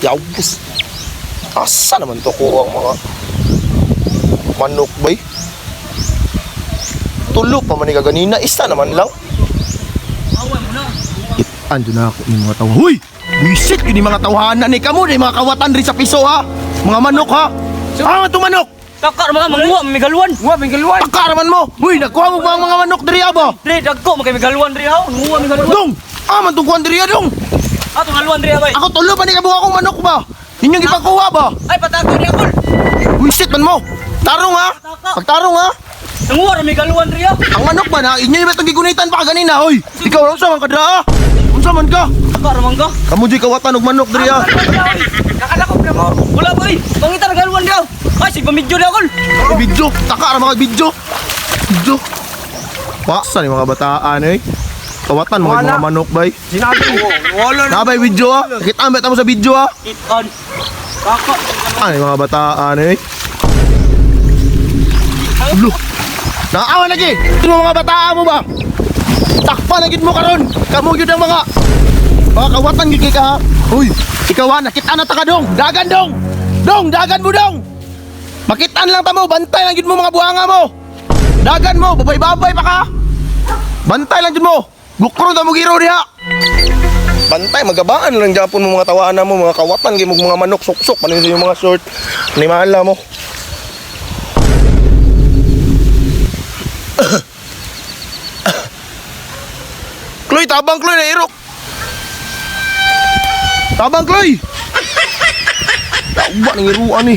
Yawbus. Asa naman to ko ang mga manok bay? Tulo pa man ni kaganina, isa naman lang. Ando na ako yung mga tawa. Huy! Wisit yun yung mga tawahanan ni kamo na yung mga kawatan rin sa piso ha. Mga manok ha. Ah, ito manok. Takar mga manguha, may galwan. Nguha, may galwan. Takaraman mo. Huy, nakuha mo ba ang mga manok diri ba? Dre, dagko, may galwan dre ha. Nguha, may galwan. Dong! Ah, mantukuan diri dong. Ato galwan dre ha, bay. Ako tulo pa ni kabuha kong manok ba? Inyong ipakuha ba? Ay, patako dre akol. Wisit man mo. Tarong ha. Pagtarong ha. Nanguha, may galwan dre ha. Ang manok ba na? Inyo yung itong gigunitan pa kanina, hoy. Ikaw, ano sa man ka dra ha? Ano man ka? Takar man ka. Kamu di kawatan og manok diri ha. Nakalakop na mo. Wala bay. Pangita na galwan dre. Ay, si pamidyo dre akol. Video, taka ra mga video. Video. Paksa ni mga bataan eh. Kawatan mga manok bay. Sinabi mo. Wala na. Nabay video ha. Kita ambet mo sa video ha. Iton. Kaka. Ay mga bataan eh. Ulo. Naawa lagi. Ito mga bataan mo ba? Takpan na gid mo karon. Kamu gyud ang mga kawatan gid kay ka ha. Uy, ikaw nakita na ta ka dong. Dagan dong. Dong, dagan mo dong. Makitaan lang ta mo, bantay lang gid mo mga buhanga mo. Dagan mo, babay-babay pa ka. Bantay lang gid mo. Bukro ta mo giro diha. Bantay magabaan lang japon mo mga tawaan mo, mga kawatan gid mo mga manok suksok panin sa mga short. Ni maala mo. Kloy, tabang Kloy na irok. Tabang Kloy. Tawa nang iruan ni.